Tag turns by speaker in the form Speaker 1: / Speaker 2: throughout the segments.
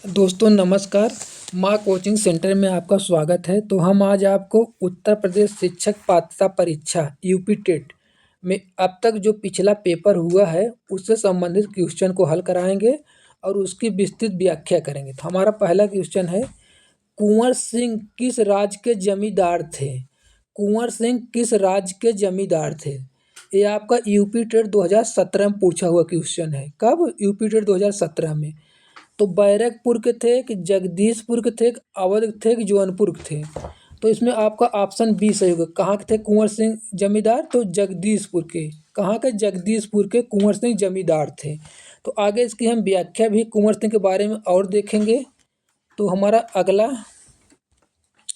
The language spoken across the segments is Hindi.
Speaker 1: दोस्तों नमस्कार। माँ कोचिंग सेंटर में आपका स्वागत है। तो हम आज आपको उत्तर प्रदेश शिक्षक पात्रता परीक्षा यूपी टेट में अब तक जो पिछला पेपर हुआ है उससे संबंधित क्वेश्चन को हल कराएंगे और उसकी विस्तृत व्याख्या करेंगे। तो हमारा पहला क्वेश्चन है, कुंवर सिंह किस राज्य के जमींदार थे? कुंवर सिंह किस राज्य के जमींदार थे? ये आपका यूपी टेट 2017 में पूछा हुआ क्वेश्चन है। कब? यूपी टेट 2017 में। तो बैरकपुर के थे कि जगदीशपुर के थे कि अवध थे कि जौनपुर के थे? तो इसमें आपका ऑप्शन बी सही होगा। कहाँ के थे कुंवर सिंह जमींदार? तो जगदीशपुर के। कहाँ के? जगदीशपुर के कुंवर सिंह जमींदार थे। तो आगे इसकी हम व्याख्या भी कुंवर सिंह के बारे में और देखेंगे। तो हमारा अगला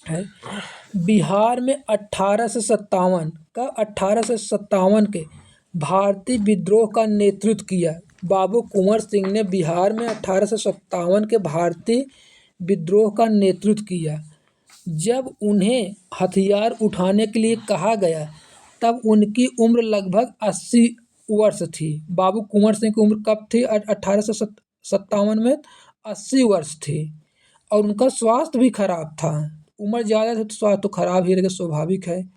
Speaker 1: है, बिहार में 1857 के भारतीय विद्रोह का नेतृत्व किया। बाबू कुंवर सिंह ने बिहार में 1857 के भारतीय विद्रोह का नेतृत्व किया। जब उन्हें हथियार उठाने के लिए कहा गया तब उनकी उम्र लगभग 80 वर्ष थी। बाबू कुंवर सिंह की उम्र कब थी? 1857 में 80 वर्ष थी। और उनका स्वास्थ्य भी खराब था। उम्र ज़्यादा थी तो स्वास्थ्य तो खराब ही रहेगा, स्वाभाविक है।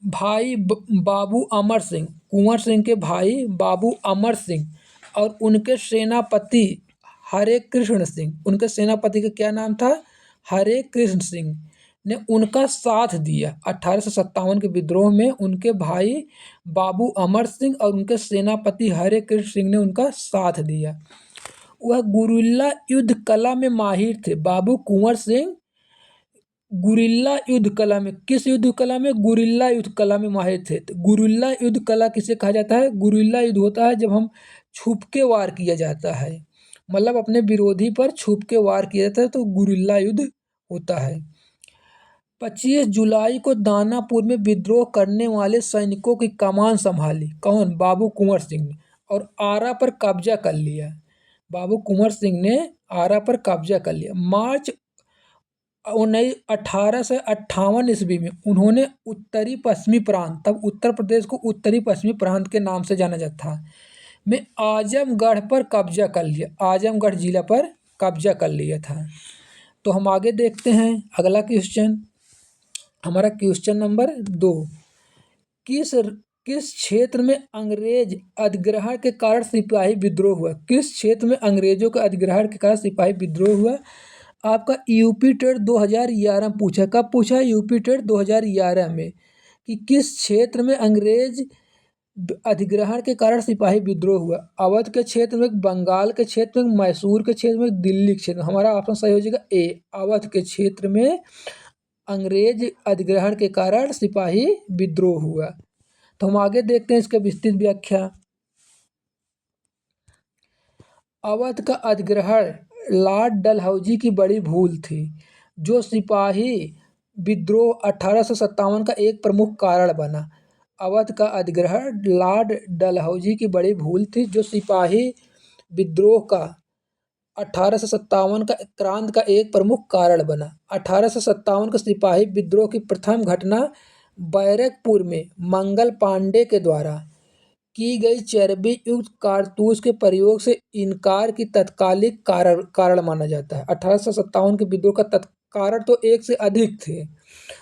Speaker 1: बाबू अमर सिंह, कुंवर सिंह के भाई बाबू अमर सिंह और उनके सेनापति हरे कृष्ण सिंह, उनके सेनापति का क्या नाम था? हरे कृष्ण सिंह ने उनका साथ दिया। 1857 के विद्रोह में उनके भाई बाबू अमर सिंह और उनके सेनापति हरे कृष्ण सिंह ने उनका साथ दिया। वह गुरिल्ला युद्ध कला में माहिर थे। बाबू कुंवर सिंह गुरिल्ला युद्ध कला में, किस युद्ध कला में? गुरिल्ला युद्ध कला में माहिर थे। तो गुरिल्ला युद्ध कला किसे कहा जाता है? गुरिल्ला युद्ध होता है जब हम छुप के वार किया जाता है, मतलब अपने विरोधी पर छुप के वार किया जाता है, तो गुरिल्ला युद्ध होता है। 25 जुलाई को दानापुर में विद्रोह करने वाले सैनिकों की कमान संभाली। कौन? बाबू कुंवर सिंह ने। और आरा पर कब्जा कर लिया। बाबू कुंवर सिंह ने आरा पर कब्जा कर लिया। मार्च 1858 ईस्वी में उन्होंने उत्तरी पश्चिमी प्रांत, तब उत्तर प्रदेश को उत्तरी पश्चिमी प्रांत के नाम से जाना जाता था, में आजमगढ़ पर कब्जा कर लिया। आजमगढ़ जिला पर कब्जा कर लिया था। तो हम आगे देखते हैं अगला क्वेश्चन। हमारा क्वेश्चन नंबर 2, किस किस क्षेत्र में अंग्रेज अधिग्रहण के कारण सिपाही विद्रोह हुआ? किस क्षेत्र में अंग्रेजों के अधिग्रहण के कारण सिपाही विद्रोह हुआ? आपका यूपी टेट 2011 में पूछा। कब पूछा? यूपी टेट 2011 में, कि किस क्षेत्र में अंग्रेज अधिग्रहण के कारण सिपाही विद्रोह हुआ? अवध के क्षेत्र में, बंगाल के क्षेत्र में, मैसूर के क्षेत्र में, दिल्ली के क्षेत्र में? हमारा ऑप्शन सही हो जाएगा ए, अवध के क्षेत्र में अंग्रेज अधिग्रहण के कारण सिपाही विद्रोह हुआ। तो हम आगे देखते हैं इसका विस्तृत व्याख्या। अवध का अधिग्रहण लॉर्ड डलहौजी की बड़ी भूल थी, जो सिपाही विद्रोह 1857 का एक प्रमुख कारण बना। अवध का अधिग्रहण लॉर्ड डलहौजी की बड़ी भूल थी, जो सिपाही विद्रोह का 1857 का क्रांति का एक प्रमुख कारण बना। 1857 का सिपाही विद्रोह की प्रथम घटना बैरकपुर में मंगल पांडे के द्वारा की गई चर्बी युक्त कारतूस के प्रयोग से इनकार की तत्कालिक कारण माना जाता है। 1857 के विद्रोह का कारण तो एक से अधिक थे,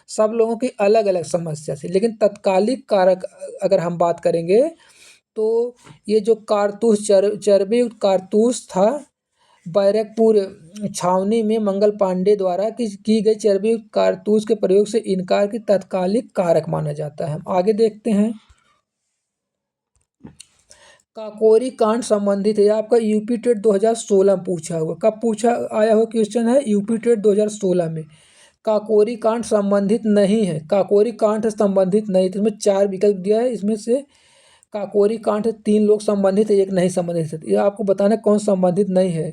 Speaker 1: सब लोगों की अलग अलग समस्या थी, लेकिन तत्कालिक कारक अगर हम बात करेंगे तो ये जो कारतूस चर्बी युक्त कारतूस था, बैरकपुर छावनी में मंगल पांडे द्वारा की गई चर्बी युक्त कारतूस के प्रयोग से इनकार की तत्कालिक कारक माना जाता है। हम आगे देखते हैं। काकोरी कांड संबंधित है, आपका यूपी टेट 2016 में पूछा हुआ। कब पूछा आया हुआ क्वेश्चन है? यूपी टेट 2016 में। काकोरी कांड संबंधित नहीं है, काकोरी कांड से संबंधित नहीं, तो इसमें 4 विकल्प दिया है, इसमें से काकोरी कांड से 3 लोग संबंधित है, एक नहीं संबंधित है। ये आपको बताना कौन संबंधित नहीं है।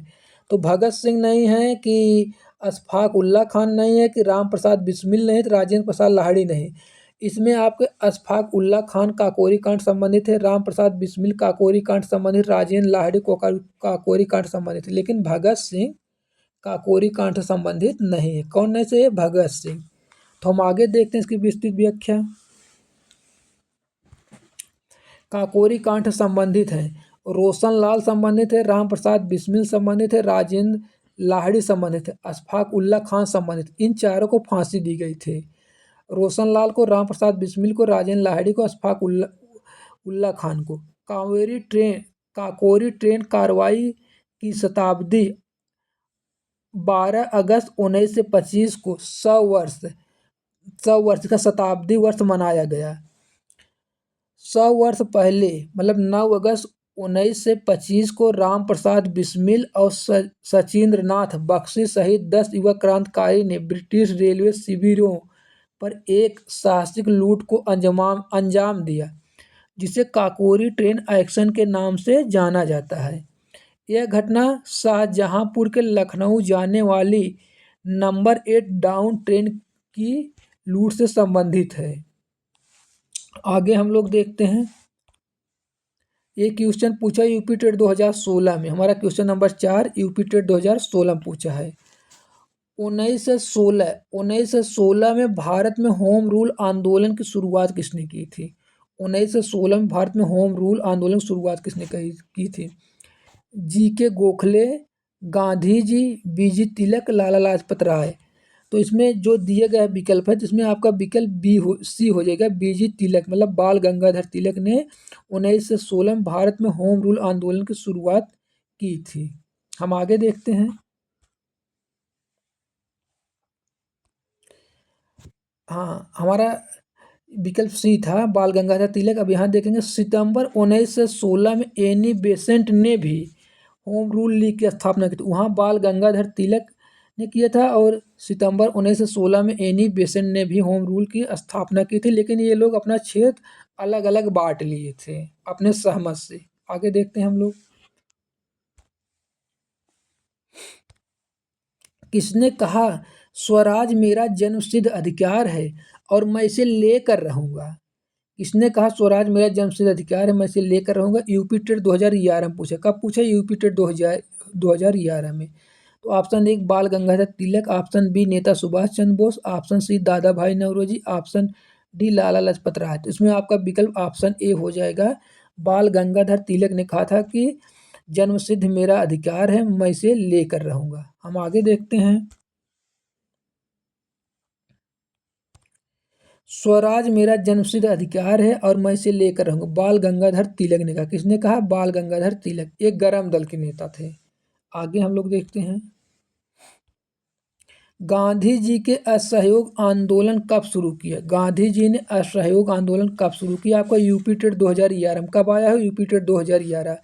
Speaker 1: तो भगत सिंह नहीं है, कि अशफाक उल्ला खान नहीं है, कि राम प्रसाद बिस्मिल नहीं, तो राजेंद्र प्रसाद लाहिड़ी नहीं। इसमें आपके अशफाक उल्ला खान काकोरी कांड संबंधित है, राम प्रसाद बिस्मिल काकोरी कांड संबंधित, राजेंद्र लाहिड़ी काकोरी कांड संबंधित है, लेकिन भगत सिंह काकोरी कांड से संबंधित नहीं है। कौन नहीं से? भगत सिंह। तो हम आगे देखते हैं इसकी विस्तृत व्याख्या। काकोरी कांड से संबंधित है रोशन लाल संबंधित है, राम प्रसाद बिस्मिल संबंधित है, राजेंद्र लाहिड़ी सम्बन्धित थे, अशफाक उल्ला खान सम्बन्धित, इन चारों को फांसी दी गई थी। रोशन लाल को, राम प्रसाद बिस्मिल को, राजेंद्र लाहिड़ी को, अशफाक उल्ला उल्ला खान को। काकोरी ट्रेन कार्रवाई की शताब्दी 12 अगस्त 1925 को 100 वर्ष का शताब्दी वर्ष मनाया गया। 100 वर्ष पहले मतलब 9 अगस्त 1925 को राम प्रसाद बिस्मिल और सचिंद्र नाथ बख्शी सहित 10 युवा क्रांतिकारी ने ब्रिटिश रेलवे शिविरों पर एक साहसिक लूट को अंजाम दिया, जिसे काकोरी ट्रेन एक्शन के नाम से जाना जाता है। यह घटना शाहजहांपुर के लखनऊ जाने वाली नंबर 8 डाउन ट्रेन की लूट से संबंधित है। आगे हम लोग देखते हैं, ये क्वेश्चन पूछा यूपी टेट 2016 में। हमारा क्वेश्चन नंबर 4 यूपी टेट 2016 में पूछा है। 1916 में भारत में होम रूल आंदोलन की शुरुआत किसने की थी? 1916 में भारत में होम रूल आंदोलन की शुरुआत किसने की थी? जी.के. गोखले, गांधी जी, बी.जी. तिलक, लाला लाजपत राय। तो इसमें जो दिए गए विकल्प है, जिसमें आपका विकल्प सी हो जाएगा, बी.जी. तिलक, मतलब बाल गंगाधर तिलक ने 1916 में भारत में होम रूल आंदोलन की शुरुआत की थी। हम आगे देखते हैं। हाँ, हमारा विकल्प सी था, बाल गंगाधर तिलक। अब यहाँ देखेंगे, सितंबर 1916 में एनी बेसेंट ने भी होम रूल लीग की स्थापना की थी। वहाँ बाल गंगाधर तिलक ने किया था और सितंबर 1916 में एनी बेसेंट ने भी होम रूल की स्थापना की थी, लेकिन ये लोग अपना क्षेत्र अलग अलग बांट लिए थे अपने सहमत से। आगे देखते हैं हम लोग। किसने कहा स्वराज मेरा जन्मसिद्ध अधिकार है और मैं इसे लेकर रहूंगा? किसने कहा स्वराज मेरा जन्मसिद्ध अधिकार है, मैं इसे लेकर रहूंगा? यूपी टेट 2011 में पूछा। कब पूछा? यूपी टेट 2011 में। तो ऑप्शन 1 बाल गंगाधर तिलक, ऑप्शन बी नेता सुभाष चंद्र बोस, ऑप्शन सी दादा भाई नौरोजी, ऑप्शन डी लाला लाजपत राय। तो इसमें आपका विकल्प ऑप्शन ए हो जाएगा। बाल गंगाधर तिलक ने कहा था कि जन्मसिद्ध मेरा अधिकार है, मैं इसे लेकर रहूंगा। हम आगे देखते हैं। स्वराज मेरा जन्मसिद्ध अधिकार है और मैं इसे लेकर रहूंगा, बाल गंगाधर तिलक ने कहा। किसने कहा? बाल गंगाधर तिलक, एक गरम दल के नेता थे। आगे हम लोग देखते हैं। गांधी जी के असहयोग आंदोलन कब शुरू किया? गांधी जी ने असहयोग आंदोलन कब शुरू किया? आपका यूपी टेट 2011 में। कब आया है यूपी टेट 2011?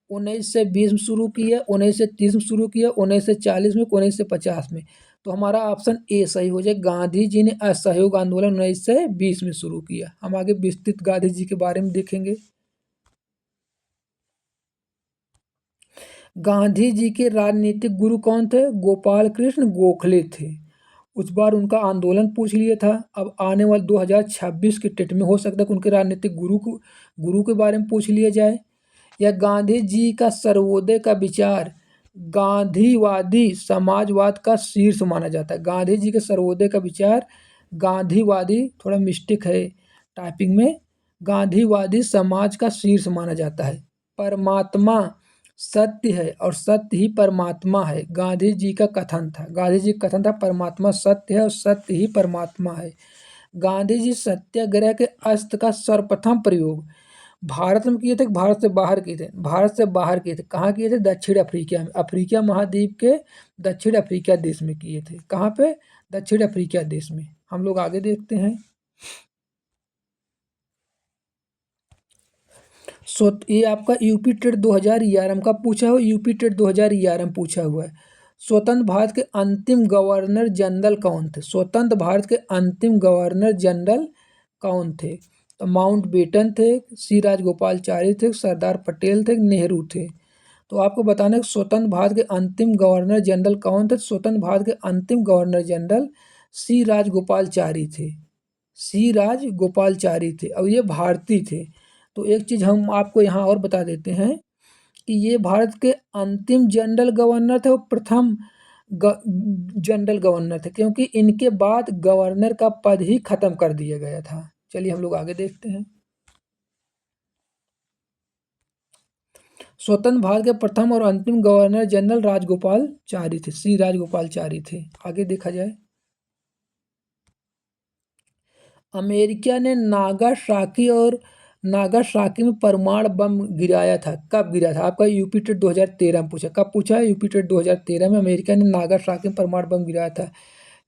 Speaker 1: 1920 में शुरू किया, 1930 में शुरू किया, 1940 में, 1950 में। तो हमारा ऑप्शन ए सही हो जाए। गांधी जी ने असहयोग आंदोलन 1920 में शुरू किया। हम आगे विस्तृत गांधी जी के बारे में देखेंगे। गांधी जी के राजनीतिक गुरु कौन थे? गोपाल कृष्ण गोखले थे। उस बार उनका आंदोलन पूछ लिया था। अब आने वाले 2026 के टेट में हो सकता है कि उनके राजनीतिक गुरु के बारे में पूछ लिया जाए। या गांधी जी का सर्वोदय का विचार गांधीवादी समाजवाद का शीर्ष माना जाता है। गांधी जी के सर्वोदय का विचार गांधीवादी, थोड़ा मिस्टेक है टाइपिंग में, गांधीवादी समाज का शीर्ष माना जाता है। परमात्मा सत्य है और सत्य ही परमात्मा है, गांधी जी का कथन था। गांधी जी का कथन था परमात्मा सत्य है और सत्य ही परमात्मा है। गांधी जी सत्याग्रह के अस्त्र का सर्वप्रथम प्रयोग भारत में किए थे, भारत से बाहर किए थे? भारत से बाहर किए थे। कहाँ किए थे? दक्षिण अफ्रीका में। अफ्रीका महाद्वीप के दक्षिण अफ्रीका देश में किए थे। कहाँ पे? दक्षिण अफ्रीका देश में। हम लोग आगे देखते हैं। ये आपका यूपी टेट 2011 में कब पूछा हुआ? यूपी टेट 2011 में पूछा हुआ है। स्वतंत्र भारत के अंतिम गवर्नर जनरल कौन थे? स्वतंत्र भारत के अंतिम गवर्नर जनरल कौन थे? तो माउंटबेटन थे, सी राजगोपालचारी थे, सरदार पटेल थे, नेहरू थे। तो आपको बताना है स्वतंत्र भारत के अंतिम गवर्नर जनरल कौन थे? स्वतंत्र भारत के अंतिम गवर्नर जनरल सी राजगोपालचारी थे। सी राजगोपालचारी थे और ये भारतीय थे। तो एक चीज़ हम आपको यहाँ और बता देते हैं कि ये भारत के अंतिम जनरल गवर्नर थे और प्रथम जनरल गवर्नर थे, क्योंकि इनके बाद गवर्नर का पद ही खत्म कर दिया गया था। चलिए हम लोग आगे देखते हैं। स्वतंत्र भारत के प्रथम और अंतिम गवर्नर जनरल राजगोपालचारी थे, श्री राजगोपालचारी थे। आगे देखा जाए, अमेरिका ने नागासाकी में परमाणु बम गिराया था। कब गिरा था? आपका यूपी टेट 2013 में पूछा। कब पूछा है? यूपी टेट 2013 में अमेरिका ने नागासाकी में परमाणु बम गिराया था।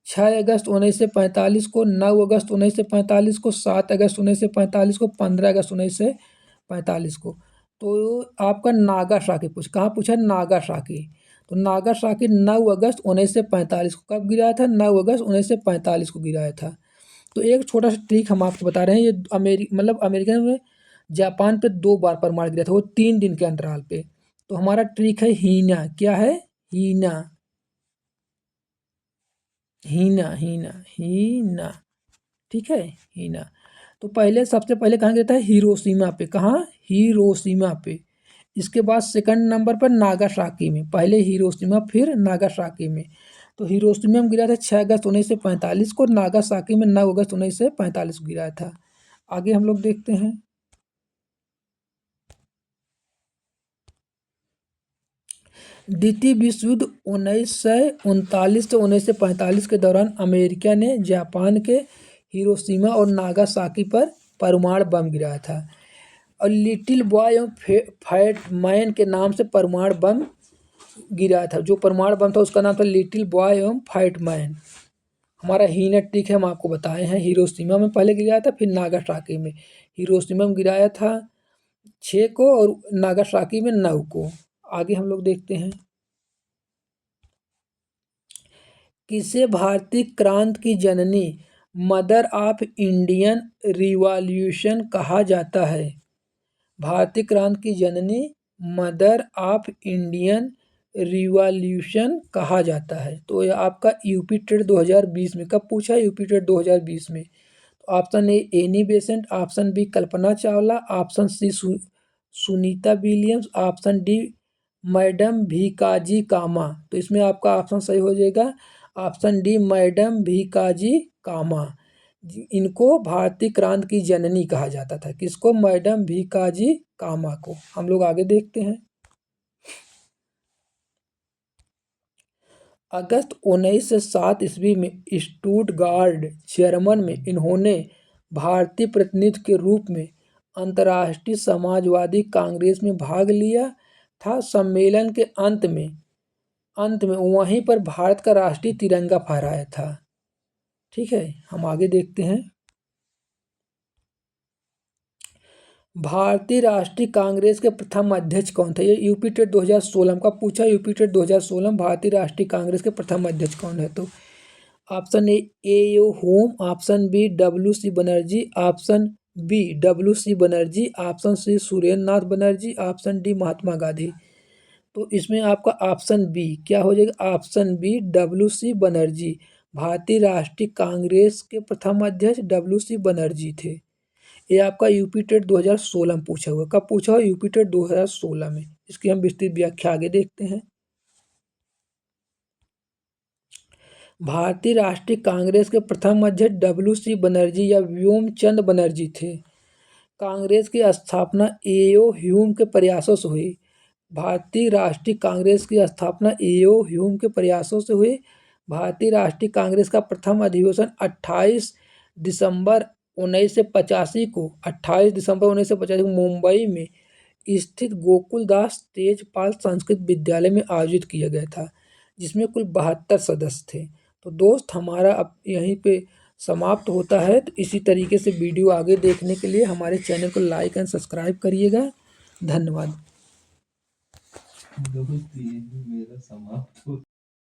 Speaker 1: 6 अगस्त 1945 को, 9 अगस्त 1945 को, 7 अगस्त 1945 को, 15 अगस्त 1945 को। तो आपका नागासाकी कहाँ पूछा? नागासाकी। तो नागासाकी 9 अगस्त 1945 को कब गिराया था? 9 अगस्त 1945 को गिराया था। तो एक छोटा सा ट्रिक हम आपको बता रहे हैं, ये अमेरिका में जापान पे 2 बार परमाणु गिरा था, वो 3 दिन के अंतराल पे। तो हमारा ट्रिक है हीना। क्या है? हीना, हीना, हीना, हीना। ठीक है, हीना। तो सबसे पहले कहाँ गिरा था? हिरोशिमा पे। कहाँ? हिरोशिमा पे। इसके बाद सेकंड नंबर पर नागासाकी में। पहले हिरोशिमा, फिर नागासाकी में। तो हिरोशिमा में गिरा था 6 अगस्त 1945 को, नागासाकी में 9 अगस्त 1945 को गिरा था। आगे हम लोग देखते हैं, द्वितीय विश्व युद्ध 1939 से 1945 के दौरान अमेरिका ने जापान के हिरोशिमा और नागासाकी पर परमाणु बम गिराया था, और लिटिल बॉय एवं फैट मैन के नाम से परमाणु बम गिरा था। जो परमाणु बम था उसका नाम था लिटिल बॉय एवं फैट मैन। हमारा हीना ट्रिक है, हम आपको बताए हैं। हिरोशिमा में पहले गिराया था, फिर नागासाकी में। हिरोशिमा में गिराया था 6 को और नागासाकी में 9 को। आगे हम लोग देखते हैं, किसे भारतीय क्रांति की जननी, मदर ऑफ इंडियन रिवॉल्यूशन कहा जाता है? भारतीय क्रांति की जननी, मदर ऑफ इंडियन रिवॉल्यूशन कहा जाता है। तो ये आपका यूपी टेट 2020 में। कब पूछा? यूपी टेट 2020 में। तो option A Annie Besant, option B Kalpana Chawla, option C Sunita Williams, option D madam Bhikaji Cama. तो इसमें आपका ऑप्शन सही हो जाएगा option D madam Bhikaji Cama. इनको भारतीय क्रांति की जननी कहा जाता था। किसको? मैडम भीकाजी कामा को। हम लोग आगे देखते हैं, अगस्त 1907 ईस्वी में स्टुटगार्ट जर्मन में इन्होंने भारतीय प्रतिनिधि के रूप में अंतर्राष्ट्रीय समाजवादी कांग्रेस में भाग लिया था। सम्मेलन के अंत में वहीं पर भारत का राष्ट्रीय तिरंगा फहराया था। ठीक है, हम आगे देखते हैं, भारतीय राष्ट्रीय कांग्रेस के प्रथम अध्यक्ष कौन थे? ये यूपी टेट 2016 का पूछा। यूपी टेट 2016 भारतीय राष्ट्रीय कांग्रेस के प्रथम अध्यक्ष कौन है? तो option A O Hume, option B WC Banerjee, option B WC Banerjee, option C Surendra Nath Banerjee, option D Mahatma Gandhi. तो इसमें आपका ऑप्शन बी क्या हो जाएगा? Option B WC Banerjee. भारतीय राष्ट्रीय कांग्रेस के प्रथम अध्यक्ष WC बनर्जी थे। ये आपका यूपी टेट 2016 में पूछा हुआ। कब पूछा हुआ? यूपी टेट 2016 में। इसकी हम विस्तृत व्याख्या आगे देखते हैं, भारतीय राष्ट्रीय कांग्रेस के प्रथम अध्यक्ष WC बनर्जी या व्योमचंद बनर्जी थे। कांग्रेस की स्थापना एओ ह्यूम के प्रयासों से हुई। भारतीय राष्ट्रीय कांग्रेस की स्थापना एओ ह्यूम के प्रयासों से हुई। भारतीय राष्ट्रीय कांग्रेस का प्रथम अधिवेशन 28 दिसंबर 1985 को 28 दिसंबर 1985 को मुंबई में स्थित गोकुलदास तेजपाल संस्कृत विद्यालय में आयोजित किया गया था, जिसमें कुल 72 सदस्य थे। तो दोस्त, हमारा अब यहीं पे समाप्त होता है। तो इसी तरीके से वीडियो आगे देखने के लिए हमारे चैनल को लाइक एंड सब्सक्राइब करिएगा। धन्यवाद। दोस्त, ये मेरा समाप्त हो